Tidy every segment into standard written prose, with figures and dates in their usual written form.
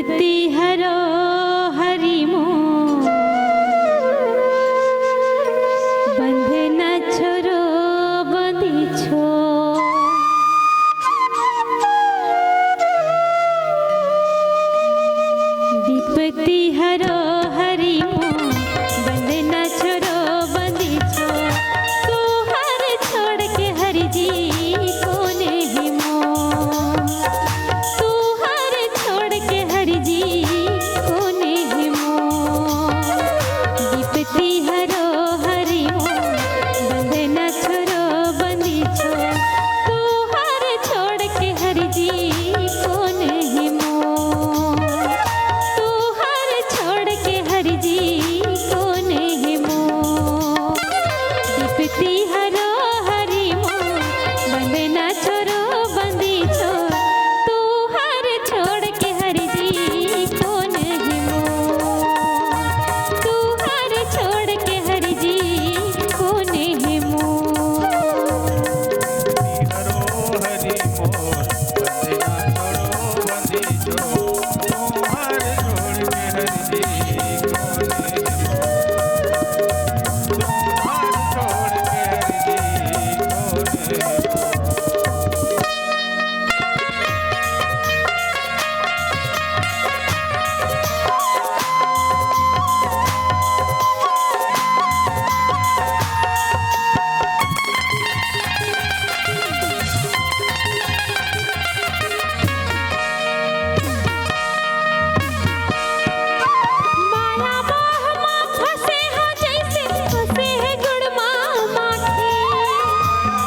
विपत्ति हरो हरि मोह बंध न छोरो बंदी छो विपत्ति हरो हरि मोह बंध न छोरो बंदी छो तू हर छोड़ के हरि जी कोने ही मोह तू हर छोड़ के हरि जी कोने ही मोह विपत्ति हरो हरि मोह बंध न छोरो बंदी छो तू हर छोड़ के हरि जी कोने ही मोह तू हर छोड़ के हरि जी कोने ही मोह विपत्ति हरो हरि मोह बंध न छोरो बंदी छो तू हर छोड़ के हरि जी कोने ही मोह तू हर छोड़ के हरि जी कोने ही मोह हरो हरि मोर बंदे ना छोड़ो बंदी जो तुम्हार छोड़ के हरि जी कोने तुम्हार छोड़ के हरि जी कोने माया मोह में फंसे हो जैसे फंसे है गुड़ माखी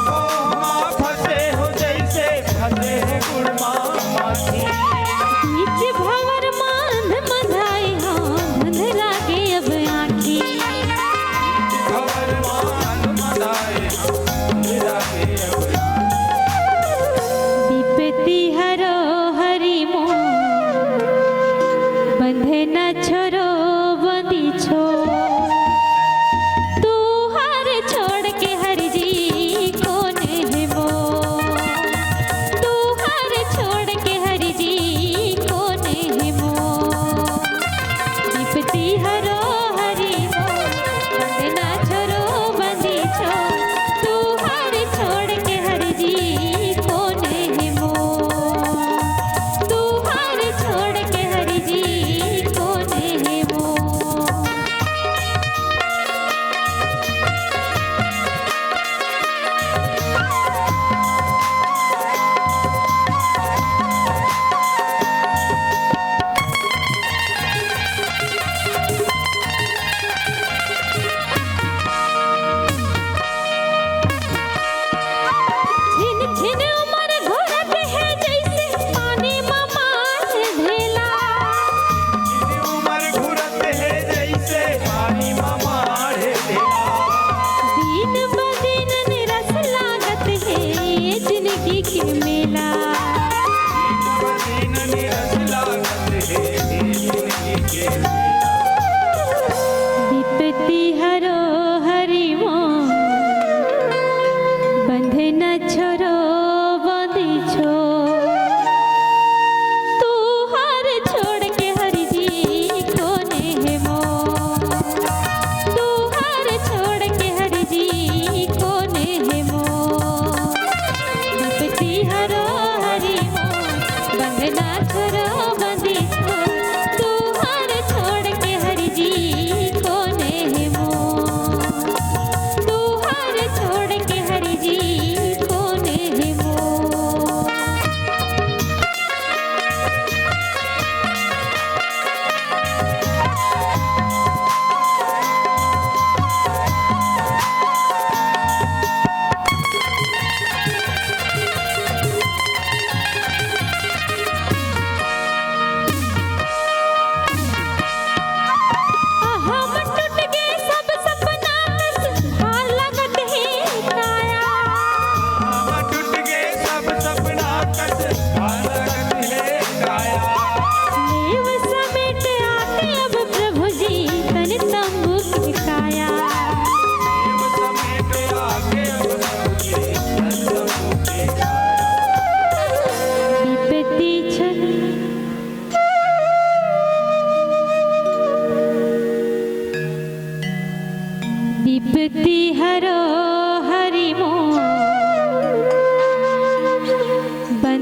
मोह फंसे हो जैसे फंसे है गुड़ माखी बीच भंवर मांध मंधाई हो धुंध लागे अब आँखी खबर मान मदाए मेरा के विपत्ति हरो हरि मोह बंधे न छोरो बंदी छो तू हर छोड़ के हरि जी कोने है मोह तू हर छोड़ के हरि जी कोने है मोह विपत्ति हरो हरि मोह बंधे न छोरो बंदी छो तू हर छोड़ के हरि जी कोने है मोह तू हर छोड़ के हरि जी कोने है मोह छिन छिन उमर घोरत है जैसे पानी में माछ धेला उमर घुरत है जैसे पानी मारे दिन ब दिन निरस लागत है ये जिंदगी के मेला दिन निरस लागत है जिंदगी के विपत्ति हरो हरि मोह बंध न छोरो बंदी छो तू हर छोड़ के हरि जी कोने है मोह तू हर छोड़ के हरि जी कोने है मोह विपत्ति हरो हरि मोह बंध न छोरो बंदी छो तू हर छोड़ के हरि जी कोने है मोह तू हर छोड़ के हरि जी कोने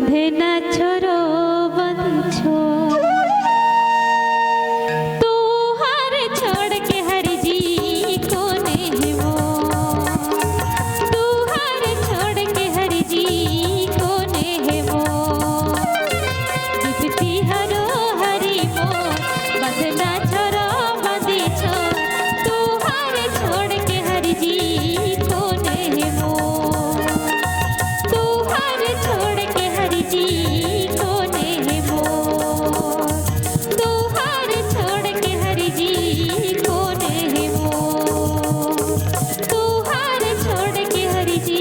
बंधे न छोरो बंछो तू हर छोड़ के हरि जी कोने है वो तू हर छोड़ के हरि जी कोने है वो जिपति हरो हरि मोर बंधना छोरो बंदी छो तू हर छोड़ के हरि जी कोने है वो तू हर छोड़ के हरि जी कोने है वो तू हर छोड़ के हरि जी कोने है वो तू हर छोड़ के हरि जी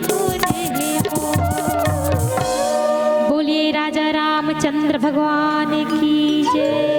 कोने है वो। बोलिए राजा रामचंद्र भगवान की जय।